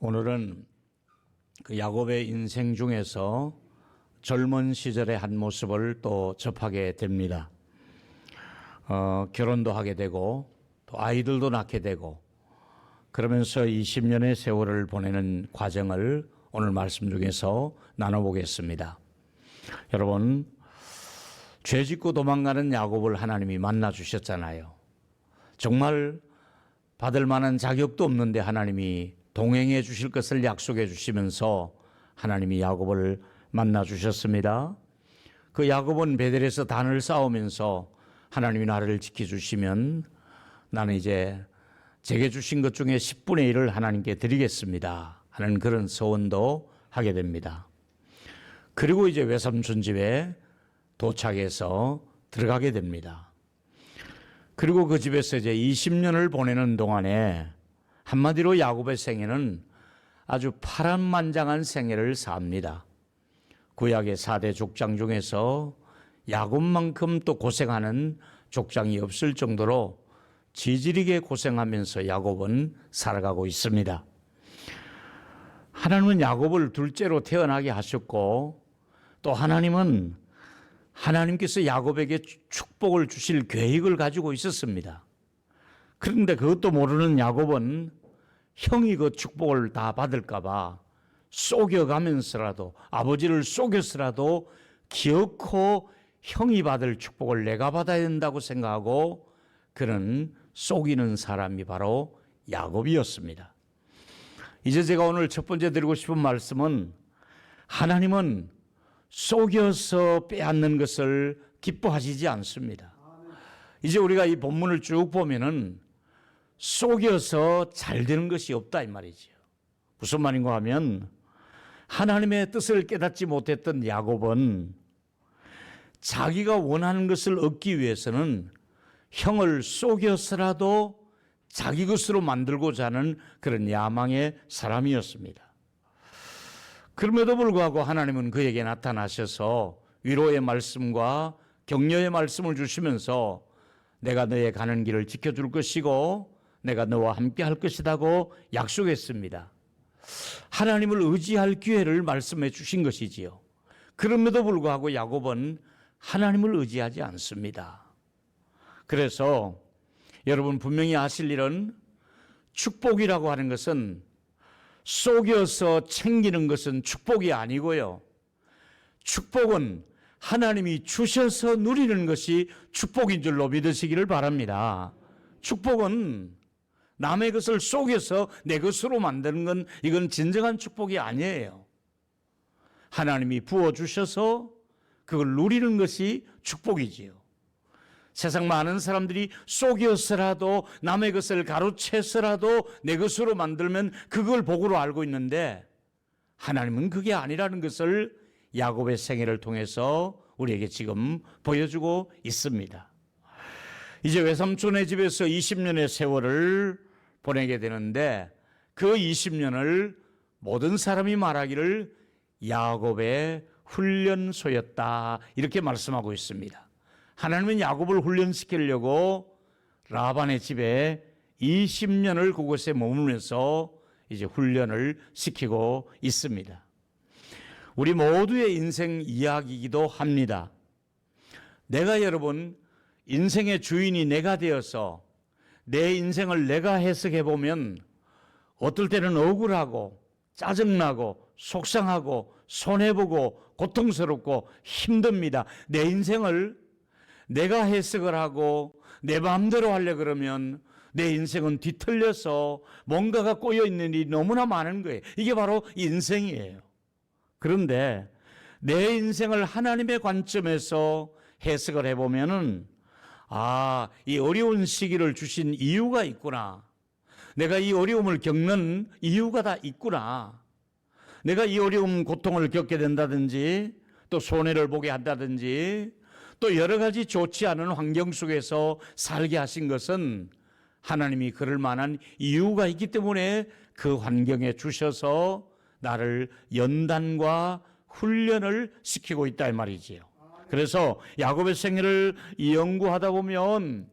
오늘은 그 야곱의 인생 중에서 젊은 시절의 한 모습을 또 접하게 됩니다. 결혼도 하게 되고 또 아이들도 낳게 되고 그러면서 20년의 세월을 보내는 과정을 오늘 말씀 중에서 나눠보겠습니다. 여러분, 죄 짓고 도망가는 야곱을 하나님이 만나 주셨잖아요. 정말 받을 만한 자격도 없는데 하나님이 동행해 주실 것을 약속해 주시면서 하나님이 야곱을 만나 주셨습니다. 그 야곱은 베델에서 단을 쌓으면서 하나님이 나를 지켜주시면 나는 이제 제게 주신 것 중에 10분의 1을 하나님께 드리겠습니다 하는 그런 서원도 하게 됩니다. 그리고 이제 외삼촌 집에 도착해서 들어가게 됩니다. 그리고 그 집에서 이제 20년을 보내는 동안에 한마디로 야곱의 생애는 아주 파란만장한 생애를 삽니다. 구약의 4대 족장 중에서 야곱만큼 또 고생하는 족장이 없을 정도로 지질이게 고생하면서 야곱은 살아가고 있습니다. 하나님은 야곱을 둘째로 태어나게 하셨고 또 하나님께서 야곱에게 축복을 주실 계획을 가지고 있었습니다. 그런데 그것도 모르는 야곱은 형이 그 축복을 다 받을까 봐 속여가면서라도 아버지를 속여서라도 기어코 형이 받을 축복을 내가 받아야 된다고 생각하고 그런 속이는 사람이 바로 야곱이었습니다. 이제 제가 오늘 첫 번째 드리고 싶은 말씀은 하나님은 속여서 빼앗는 것을 기뻐하시지 않습니다. 이제 우리가 이 본문을 쭉 보면은 속여서 잘 되는 것이 없다 이 말이죠. 무슨 말인가 하면 하나님의 뜻을 깨닫지 못했던 야곱은 자기가 원하는 것을 얻기 위해서는 형을 속여서라도 자기 것으로 만들고자 하는 그런 야망의 사람이었습니다. 그럼에도 불구하고 하나님은 그에게 나타나셔서 위로의 말씀과 격려의 말씀을 주시면서 내가 너의 가는 길을 지켜줄 것이고 내가 너와 함께 할 것이라고 약속했습니다. 하나님을 의지할 기회를 말씀해 주신 것이지요. 그럼에도 불구하고 야곱은 하나님을 의지하지 않습니다. 그래서 여러분 분명히 아실 일은 축복이라고 하는 것은 속여서 챙기는 것은 축복이 아니고요. 축복은 하나님이 주셔서 누리는 것이 축복인 줄로 믿으시기를 바랍니다. 축복은 남의 것을 속여서 내 것으로 만드는 건 이건 진정한 축복이 아니에요. 하나님이 부어주셔서 그걸 누리는 것이 축복이지요. 세상 많은 사람들이 속여서라도 남의 것을 가로채서라도 내 것으로 만들면 그걸 복으로 알고 있는데 하나님은 그게 아니라는 것을 야곱의 생애를 통해서 우리에게 지금 보여주고 있습니다. 이제 외삼촌의 집에서 20년의 세월을 보내게 되는데 그 20년을 모든 사람이 말하기를 야곱의 훈련소였다 이렇게 말씀하고 있습니다. 하나님은 야곱을 훈련시키려고 라반의 집에 20년을 그곳에 머물면서 이제 훈련을 시키고 있습니다. 우리 모두의 인생 이야기이기도 합니다. 내가 여러분 인생의 주인이 내가 되어서 내 인생을 내가 해석해 보면 어떨 때는 억울하고 짜증나고 속상하고 손해보고 고통스럽고 힘듭니다. 내 인생을 내가 해석을 하고 내 마음대로 하려 그러면 내 인생은 뒤틀려서 뭔가가 꼬여있는 일이 너무나 많은 거예요. 이게 바로 인생이에요. 그런데 내 인생을 하나님의 관점에서 해석을 해보면은 이 어려운 시기를 주신 이유가 있구나. 내가 이 어려움을 겪는 이유가 다 있구나. 내가 이 어려움 고통을 겪게 된다든지 또 손해를 보게 한다든지 또 여러 가지 좋지 않은 환경 속에서 살게 하신 것은 하나님이 그럴 만한 이유가 있기 때문에 그 환경에 주셔서 나를 연단과 훈련을 시키고 있다 이 말이지요. 그래서 야곱의 생애를 연구하다 보면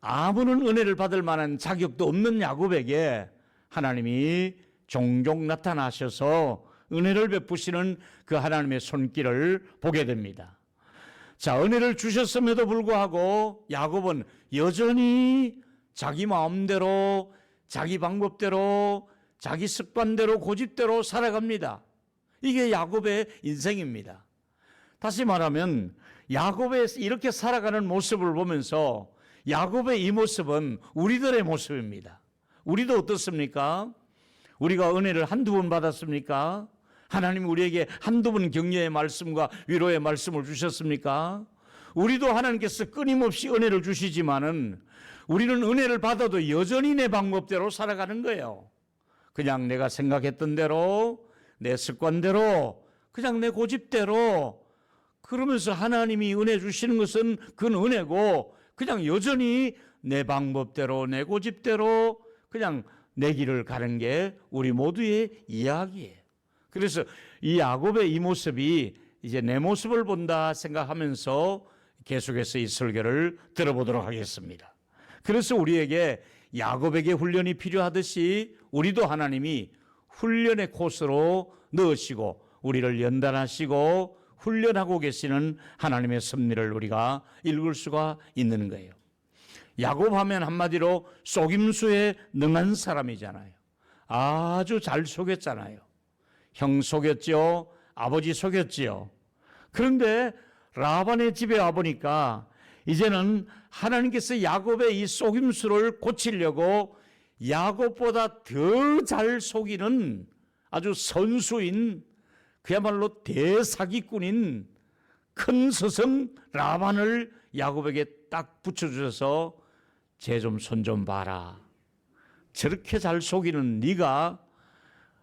아무런 은혜를 받을 만한 자격도 없는 야곱에게 하나님이 종종 나타나셔서 은혜를 베푸시는 그 하나님의 손길을 보게 됩니다. 자, 은혜를 주셨음에도 불구하고 야곱은 여전히 자기 마음대로, 자기 방법대로, 자기 습관대로, 고집대로 살아갑니다. 이게 야곱의 인생입니다. 다시 말하면 야곱의 이렇게 살아가는 모습을 보면서 야곱의 이 모습은 우리들의 모습입니다. 우리도 어떻습니까? 우리가 은혜를 한두 번 받았습니까? 하나님 우리에게 한두 번 격려의 말씀과 위로의 말씀을 주셨습니까? 우리도 하나님께서 끊임없이 은혜를 주시지만은 우리는 은혜를 받아도 여전히 내 방법대로 살아가는 거예요. 그냥 내가 생각했던 대로, 내 습관대로, 그냥 내 고집대로, 그러면서 하나님이 은혜 주시는 것은 그건 은혜고 그냥 여전히 내 방법대로, 내 고집대로 그냥 내 길을 가는 게 우리 모두의 이야기예요. 그래서 이 야곱의 이 모습이 이제 내 모습을 본다 생각하면서 계속해서 이 설교를 들어보도록 하겠습니다. 그래서 우리에게 야곱에게 훈련이 필요하듯이 우리도 하나님이 훈련의 코스로 넣으시고 우리를 연단하시고 훈련하고 계시는 하나님의 섭리를 우리가 읽을 수가 있는 거예요. 야곱 하면 한마디로 속임수에 능한 사람이잖아요. 아주 잘 속였잖아요. 형 속였죠. 아버지 속였지요. 그런데 라반의 집에 와보니까 이제는 하나님께서 야곱의 이 속임수를 고치려고 야곱보다 더 잘 속이는 아주 선수인 그야말로 대사기꾼인 큰 스승 라반을 야곱에게 딱 붙여주셔서 쟤 좀 손 좀 봐라. 저렇게 잘 속이는 네가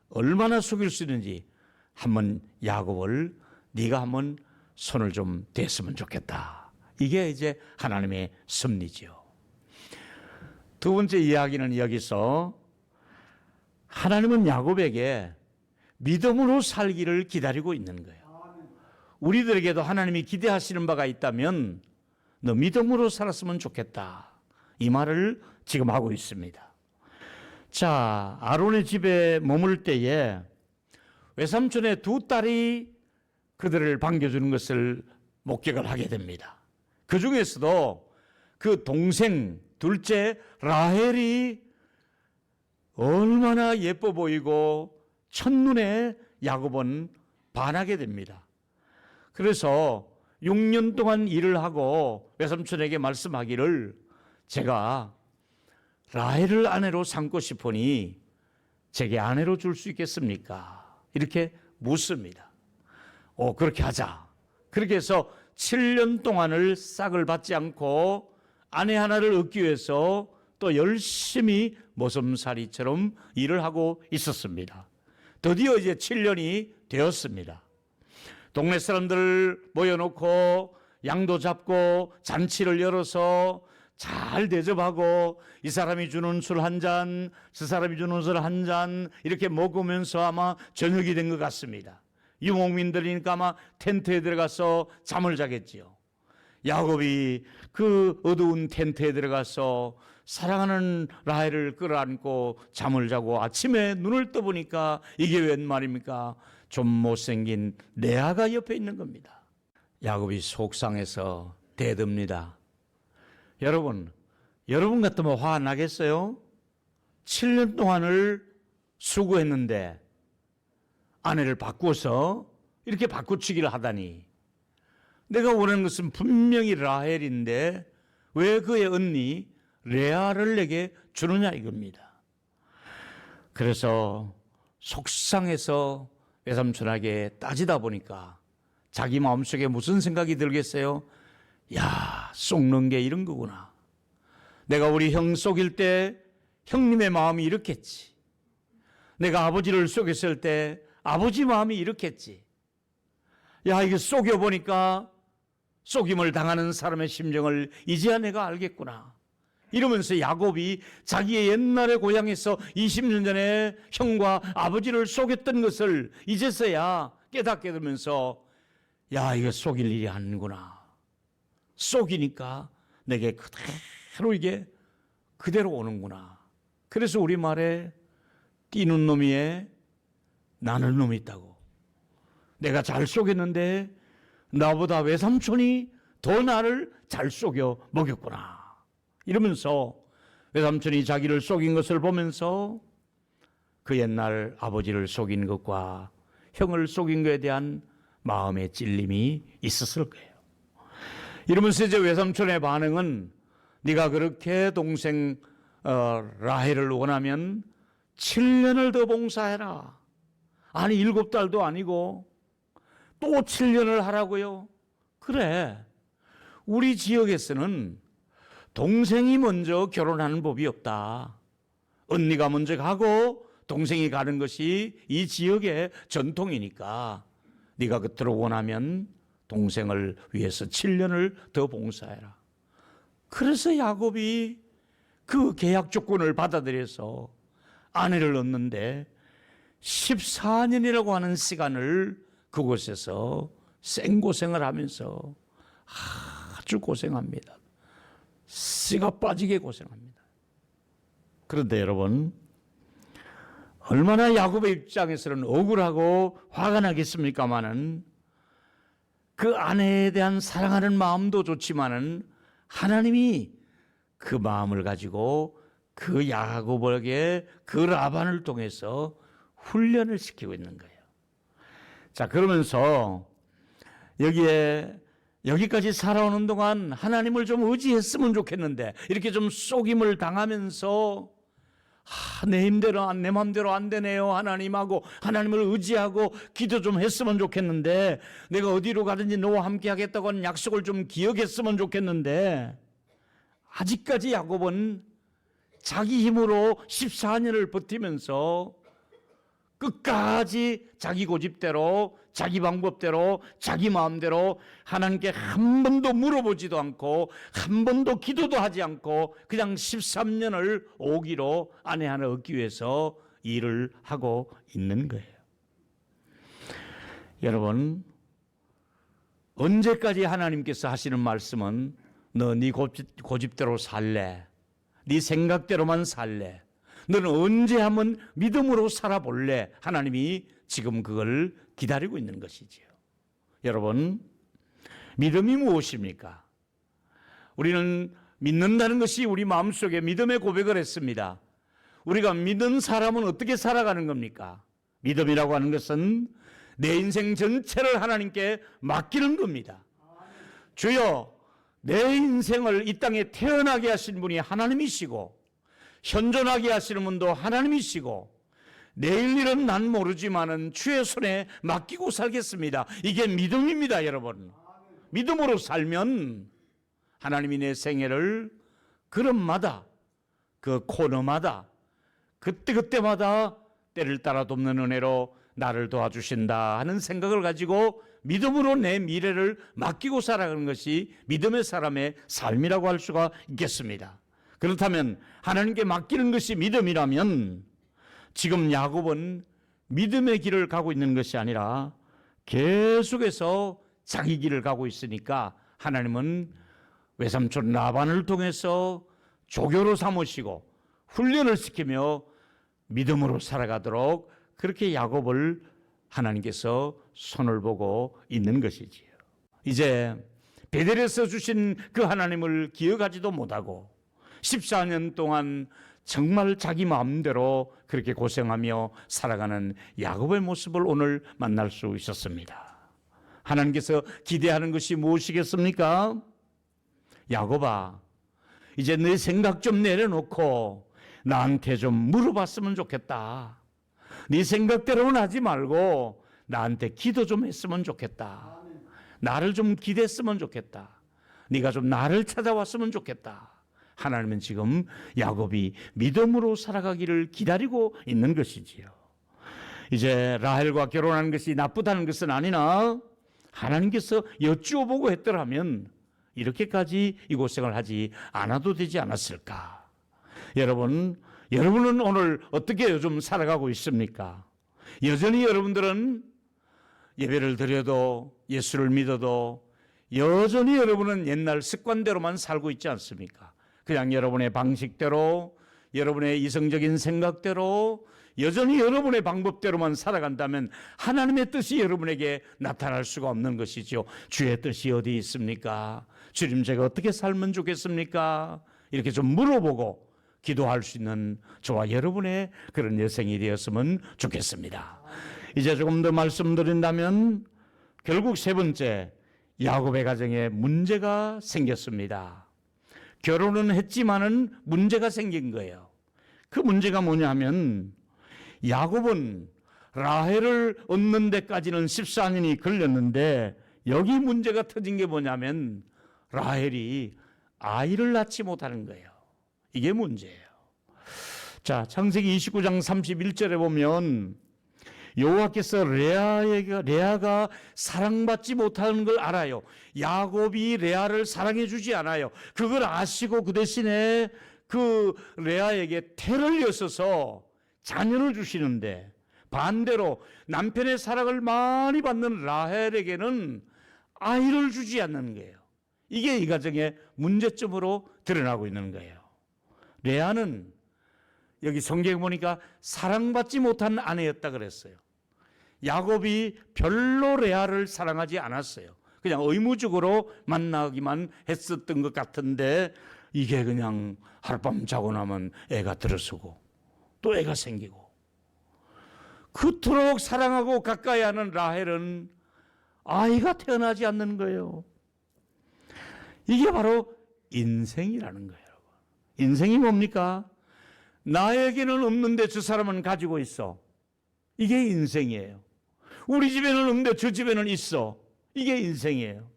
얼마나 속일 수 있는지 한번 야곱을 네가 한번 손을 좀 댔으면 좋겠다. 이게 이제 하나님의 섭리죠. 두 번째 이야기는 여기서 하나님은 야곱에게 믿음으로 살기를 기다리고 있는 거예요. 우리들에게도 하나님이 기대하시는 바가 있다면 너 믿음으로 살았으면 좋겠다. 이 말을 지금 하고 있습니다. 자, 아론의 집에 머물 때에 외삼촌의 두 딸이 그들을 반겨주는 것을 목격을 하게 됩니다. 그 중에서도 그 동생 둘째 라헬이 얼마나 예뻐 보이고 첫눈에 야곱은 반하게 됩니다. 그래서 6년 동안 일을 하고 외삼촌에게 말씀하기를 제가 라헬을 아내로 삼고 싶으니 제게 아내로 줄 수 있겠습니까? 이렇게 묻습니다. 그렇게 하자. 그렇게 해서 7년 동안을 싹을 받지 않고 아내 하나를 얻기 위해서 또 열심히 모섬살이처럼 일을 하고 있었습니다. 드디어 이제 7년이 되었습니다. 동네 사람들 모여놓고 양도 잡고 잔치를 열어서 잘 대접하고 이 사람이 주는 술 한 잔, 저 사람이 주는 술 한 잔 이렇게 먹으면서 아마 저녁이 된 것 같습니다. 유목민들이니까 아마 텐트에 들어가서 잠을 자겠지요. 야곱이 그 어두운 텐트에 들어가서 사랑하는 라헬을 끌어안고 잠을 자고 아침에 눈을 떠보니까 이게 웬 말입니까? 좀 못생긴 레아가 옆에 있는 겁니다. 야곱이 속상해서 대듭니다. 여러분 같으면 화 나겠어요? 7년 동안을 수고했는데 아내를 바꿔서 이렇게 바꾸치기를 하다니. 내가 원하는 것은 분명히 라헬인데 왜 그의 언니 레아를 내게 주느냐 이겁니다. 그래서 속상해서 외삼촌에게 따지다 보니까 자기 마음속에 무슨 생각이 들겠어요? 야, 속는 게 이런 거구나. 내가 우리 형 속일 때 형님의 마음이 이렇겠지. 내가 아버지를 속였을 때 아버지 마음이 이렇겠지. 야, 이게 속여보니까 속임을 당하는 사람의 심정을 이제야 내가 알겠구나. 이러면서 야곱이 자기의 옛날의 고향에서 20년 전에 형과 아버지를 속였던 것을 이제서야 깨닫게 되면서 야, 이거 속일 일이 아니구나. 속이니까 내게 그대로 이게 그대로 오는구나. 그래서 우리말에 뛰는 놈이에 나는 놈이 있다고. 내가 잘 쏘겠는데 나보다 외삼촌이 더 나를 잘 속여 먹였구나. 이러면서 외삼촌이 자기를 속인 것을 보면서 그 옛날 아버지를 속인 것과 형을 속인 것에 대한 마음의 찔림이 있었을 거예요. 이러면서 이제 외삼촌의 반응은 네가 그렇게 동생 라헬을 원하면 7년을 더 봉사해라. 아니 7달도 아니고 또 7년을 하라고요. 그래, 우리 지역에서는 동생이 먼저 결혼하는 법이 없다. 언니가 먼저 가고 동생이 가는 것이 이 지역의 전통이니까 네가 그토록 원하면 동생을 위해서 7년을 더 봉사해라. 그래서 야곱이 그 계약 조건을 받아들여서 아내를 얻는데 14년이라고 하는 시간을 그곳에서 생고생을 하면서 아주 고생합니다. 씨가 빠지게 고생합니다. 그런데 여러분, 얼마나 야곱의 입장에서는 억울하고 화가 나겠습니까마는 그 아내에 대한 사랑하는 마음도 좋지만은 하나님이 그 마음을 가지고 그 야곱에게 그 라반을 통해서 훈련을 시키고 있는 거예요. 자, 그러면서 여기까지 살아오는 동안 하나님을 좀 의지했으면 좋겠는데 이렇게 좀 속임을 당하면서 내 힘대로 내 마음대로 안 되네요. 하나님하고 하나님을 의지하고 기도 좀 했으면 좋겠는데 내가 어디로 가든지 너와 함께 하겠다고 하는 약속을 좀 기억했으면 좋겠는데 아직까지 야곱은 자기 힘으로 14년을 버티면서 끝까지 자기 고집대로 자기 방법대로 자기 마음대로 하나님께 한 번도 물어보지도 않고 한 번도 기도도 하지 않고 그냥 13년을 오기로 아내 하나 얻기 위해서 일을 하고 있는 거예요. 여러분, 언제까지 하나님께서 하시는 말씀은 너 네 고집대로 살래? 네 생각대로만 살래? 너는 언제 한번 믿음으로 살아볼래? 하나님이 지금 그걸 기다리고 있는 것이지요. 여러분, 믿음이 무엇입니까? 우리는 믿는다는 것이 우리 마음속에 믿음의 고백을 했습니다. 우리가 믿는 사람은 어떻게 살아가는 겁니까? 믿음이라고 하는 것은 내 인생 전체를 하나님께 맡기는 겁니다. 주여, 내 인생을 이 땅에 태어나게 하신 분이 하나님이시고 현존하게 하시는 분도 하나님이시고 내일 일은 난 모르지만은 주의 손에 맡기고 살겠습니다. 이게 믿음입니다, 여러분. 믿음으로 살면 하나님이 내 생애를 걸음마다 그 코너마다 그때그때마다 때를 따라 돕는 은혜로 나를 도와주신다 하는 생각을 가지고 믿음으로 내 미래를 맡기고 살아가는 것이 믿음의 사람의 삶이라고 할 수가 있겠습니다. 그렇다면 하나님께 맡기는 것이 믿음이라면 지금 야곱은 믿음의 길을 가고 있는 것이 아니라 계속해서 자기 길을 가고 있으니까 하나님은 외삼촌 라반을 통해서 조교로 삼으시고 훈련을 시키며 믿음으로 살아가도록 그렇게 야곱을 하나님께서 손을 보고 있는 것이지요. 이제 베델에서 주신 그 하나님을 기억하지도 못하고 14년 동안 정말 자기 마음대로 그렇게 고생하며 살아가는 야곱의 모습을 오늘 만날 수 있었습니다. 하나님께서 기대하는 것이 무엇이겠습니까? 야곱아, 이제 내 생각 좀 내려놓고 나한테 좀 물어봤으면 좋겠다. 네 생각대로는 하지 말고 나한테 기도 좀 했으면 좋겠다. 나를 좀 기대했으면 좋겠다. 네가 좀 나를 찾아왔으면 좋겠다. 하나님은 지금 야곱이 믿음으로 살아가기를 기다리고 있는 것이지요. 이제 라헬과 결혼하는 것이 나쁘다는 것은 아니나 하나님께서 여쭈어보고 했더라면 이렇게까지 이 고생을 하지 않아도 되지 않았을까. 여러분은 오늘 어떻게 요즘 살아가고 있습니까? 여전히 여러분들은 예배를 드려도 예수를 믿어도 여전히 여러분은 옛날 습관대로만 살고 있지 않습니까? 그냥 여러분의 방식대로 여러분의 이성적인 생각대로 여전히 여러분의 방법대로만 살아간다면 하나님의 뜻이 여러분에게 나타날 수가 없는 것이죠. 주의 뜻이 어디 있습니까? 주님, 제가 어떻게 살면 좋겠습니까? 이렇게 좀 물어보고 기도할 수 있는 저와 여러분의 그런 여생이 되었으면 좋겠습니다. 이제 조금 더 말씀드린다면 결국 세 번째, 야곱의 가정에 문제가 생겼습니다. 결혼은 했지만은 문제가 생긴 거예요. 그 문제가 뭐냐 하면 야곱은 라헬을 얻는 데까지는 14년이 걸렸는데 여기 문제가 터진 게 뭐냐면 라헬이 아이를 낳지 못하는 거예요. 이게 문제예요. 자, 창세기 29장 31절에 보면 여호와께서 레아가 사랑받지 못하는 걸 알아요. 야곱이 레아를 사랑해 주지 않아요. 그걸 아시고 그 대신에 그 레아에게 태를 여서서 자녀를 주시는데 반대로 남편의 사랑을 많이 받는 라헬에게는 아이를 주지 않는 거예요. 이게 이 가정의 문제점으로 드러나고 있는 거예요. 레아는 여기 성경에 보니까 사랑받지 못한 아내였다 그랬어요. 야곱이 별로 레아를 사랑하지 않았어요. 그냥 의무적으로 만나기만 했었던 것 같은데 이게 그냥 하룻밤 자고 나면 애가 들어서고 또 애가 생기고 그토록 사랑하고 가까이 하는 라헬은 아이가 태어나지 않는 거예요. 이게 바로 인생이라는 거예요. 여러분. 인생이 뭡니까? 나에게는 없는데 저 사람은 가지고 있어. 이게 인생이에요. 우리 집에는 없는데 저 집에는 있어. 이게 인생이에요.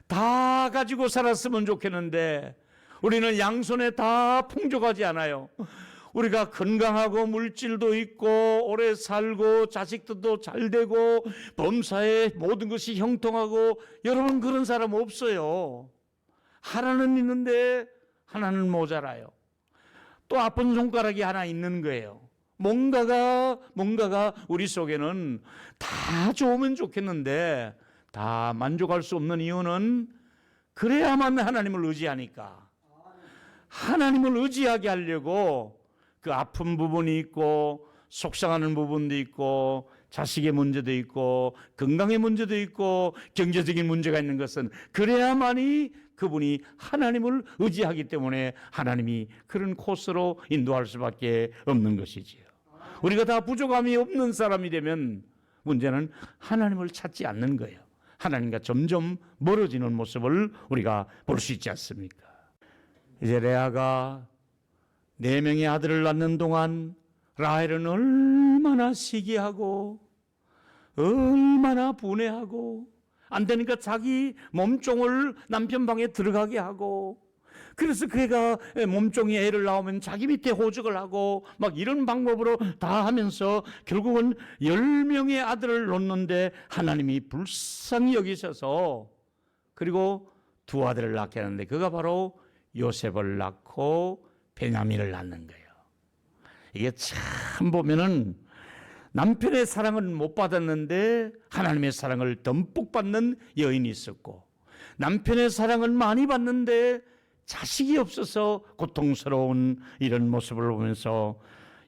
다 가지고 살았으면 좋겠는데 우리는 양손에 다 풍족하지 않아요. 우리가 건강하고 물질도 있고 오래 살고 자식들도 잘 되고 범사에 모든 것이 형통하고 여러분 그런 사람 없어요. 하나는 있는데 하나는 모자라요. 또 아픈 손가락이 하나 있는 거예요. 뭔가가 우리 속에는 다 좋으면 좋겠는데 다 만족할 수 없는 이유는 그래야만 하나님을 의지하니까. 하나님을 의지하게 하려고 그 아픈 부분이 있고 속상하는 부분도 있고 자식의 문제도 있고 건강의 문제도 있고 경제적인 문제가 있는 것은 그래야만이 그분이 하나님을 의지하기 때문에 하나님이 그런 코스로 인도할 수밖에 없는 것이지요. 우리가 다 부족함이 없는 사람이 되면 문제는 하나님을 찾지 않는 거예요. 하나님과 점점 멀어지는 모습을 우리가 볼 수 있지 않습니까? 이제 레아가 4명의 아들을 낳는 동안 라헬은 얼마나 시기하고 얼마나 분해하고 안 되니까 자기 몸종을 남편 방에 들어가게 하고 그래서 그애가 몸종이 애를 낳으면 자기 밑에 호적을 하고 막 이런 방법으로 다 하면서 결국은 10명의 아들을 놓는데 하나님이 불쌍히 여기셔서 그리고 2 아들을 낳게 하는데 그가 바로 요셉을 낳고 베냐민을 낳는 거예요. 이게 참 보면은 남편의 사랑은 못 받았는데 하나님의 사랑을 듬뿍 받는 여인이 있었고 남편의 사랑은 많이 받는데 자식이 없어서 고통스러운 이런 모습을 보면서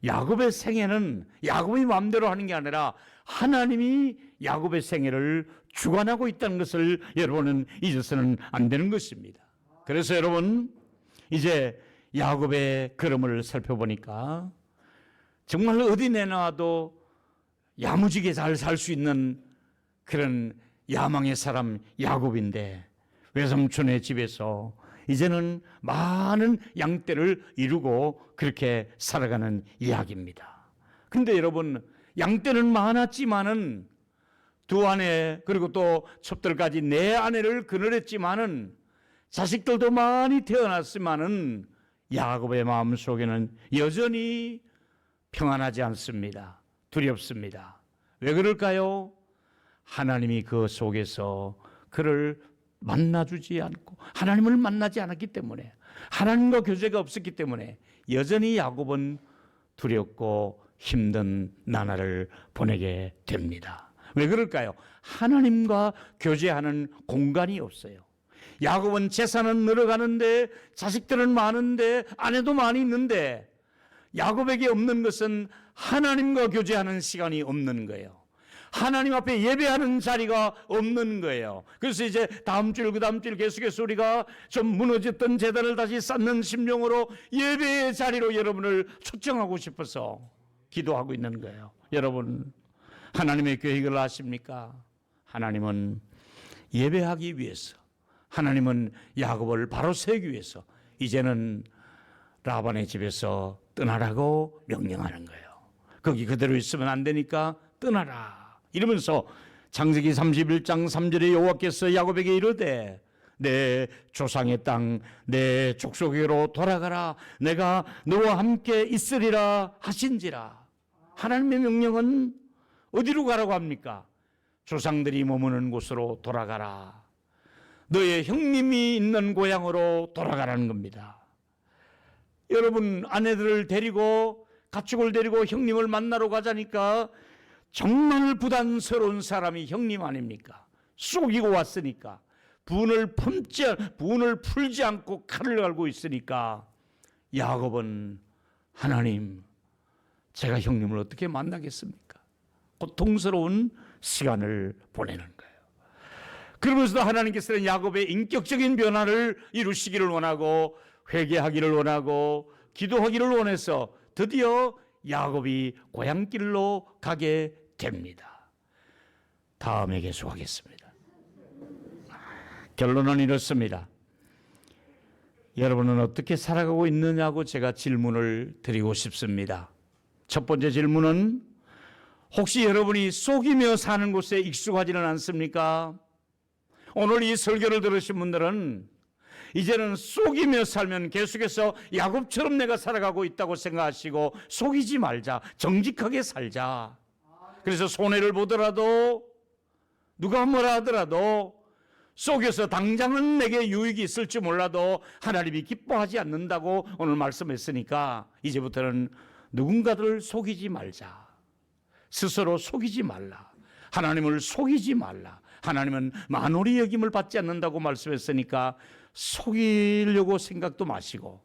야곱의 생애는 야곱이 마음대로 하는 게 아니라 하나님이 야곱의 생애를 주관하고 있다는 것을 여러분은 잊어서는 안 되는 것입니다. 그래서 여러분 이제 야곱의 걸음을 살펴보니까 정말 어디 내놔도 야무지게 잘 살 수 있는 그런 야망의 사람 야곱인데 외삼촌의 집에서 이제는 많은 양떼를 이루고 그렇게 살아가는 이야기입니다. 근데 여러분 양떼는 많았지만은 2 아내 그리고 또 첩들까지 4 아내를 거느렸지만은 자식들도 많이 태어났지만은 야곱의 마음속에는 여전히 평안하지 않습니다. 두렵습니다. 왜 그럴까요? 하나님이 그 속에서 그를 만나주지 않고 하나님을 만나지 않았기 때문에 하나님과 교제가 없었기 때문에 여전히 야곱은 두렵고 힘든 나날을 보내게 됩니다. 왜 그럴까요? 하나님과 교제하는 공간이 없어요. 야곱은 재산은 늘어가는데 자식들은 많은데 아내도 많이 있는데 야곱에게 없는 것은 하나님과 교제하는 시간이 없는 거예요. 하나님 앞에 예배하는 자리가 없는 거예요. 그래서 이제 다음 주, 그 다음 주 계속해서 우리가 좀 무너졌던 제단을 다시 쌓는 심령으로 예배의 자리로 여러분을 초청하고 싶어서 기도하고 있는 거예요. 여러분, 하나님의 계획을 아십니까? 하나님은 예배하기 위해서, 하나님은 야곱을 바로 세우기 위해서 이제는 라반의 집에서 떠나라고 명령하는 거예요. 거기 그대로 있으면 안 되니까 떠나라 이러면서 창세기 31장 3절에 여호와께서 야곱에게 이르되 내 조상의 땅 내 족속에게로 돌아가라 내가 너와 함께 있으리라 하신지라. 하나님의 명령은 어디로 가라고 합니까? 조상들이 머무는 곳으로 돌아가라. 너의 형님이 있는 고향으로 돌아가라는 겁니다. 여러분, 아내들을 데리고 가축을 데리고 형님을 만나러 가자니까 정말 부담스러운 사람이 형님 아닙니까? 속이고 왔으니까 분을 풀지 않고 칼을 갈고 있으니까 야곱은 하나님, 제가 형님을 어떻게 만나겠습니까? 고통스러운 시간을 보내는 거예요. 그러면서도 하나님께서는 야곱의 인격적인 변화를 이루시기를 원하고 회개하기를 원하고 기도하기를 원해서 드디어 야곱이 고향길로 가게 됩니다. 다음에 계속하겠습니다. 결론은 이렇습니다. 여러분은 어떻게 살아가고 있느냐고 제가 질문을 드리고 싶습니다. 첫 번째 질문은 혹시 여러분이 속이며 사는 곳에 익숙하지는 않습니까? 오늘 이 설교를 들으신 분들은 이제는 속이며 살면 계속해서 야곱처럼 내가 살아가고 있다고 생각하시고 속이지 말자, 정직하게 살자. 그래서 손해를 보더라도 누가 뭐라 하더라도 속여서 당장은 내게 유익이 있을지 몰라도 하나님이 기뻐하지 않는다고 오늘 말씀했으니까 이제부터는 누군가를 속이지 말자. 스스로 속이지 말라. 하나님을 속이지 말라. 하나님은 만홀히 여김을 받지 않는다고 말씀했으니까 속이려고 생각도 마시고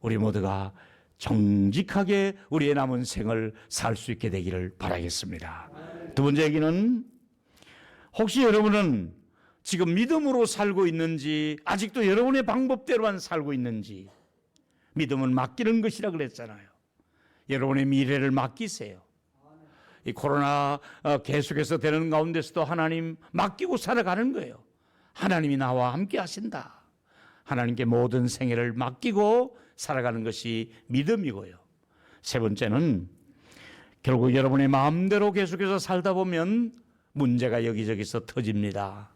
우리 모두가 정직하게 우리의 남은 생을 살 수 있게 되기를 바라겠습니다. 두 번째 얘기는 혹시 여러분은 지금 믿음으로 살고 있는지 아직도 여러분의 방법대로만 살고 있는지. 믿음은 맡기는 것이라 그랬잖아요. 여러분의 미래를 맡기세요. 이 코로나 계속해서 되는 가운데서도 하나님 맡기고 살아가는 거예요. 하나님이 나와 함께 하신다. 하나님께 모든 생애를 맡기고 살아가는 것이 믿음이고요. 세 번째는 결국 여러분의 마음대로 계속해서 살다 보면 문제가 여기저기서 터집니다.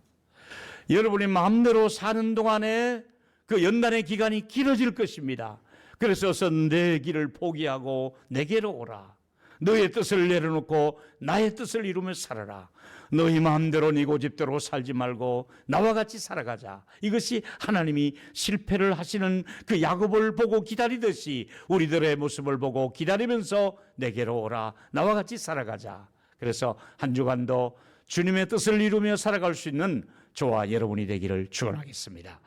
여러분이 마음대로 사는 동안에 그 연단의 기간이 길어질 것입니다. 그래서 내 길을 포기하고 내게로 오라. 너의 뜻을 내려놓고 나의 뜻을 이루며 살아라. 너희 마음대로 네 고집대로 살지 말고 나와 같이 살아가자. 이것이 하나님이 실패를 하시는 그 야곱을 보고 기다리듯이 우리들의 모습을 보고 기다리면서 내게로 오라. 나와 같이 살아가자. 그래서 한 주간도 주님의 뜻을 이루며 살아갈 수 있는 저와 여러분이 되기를 축원하겠습니다.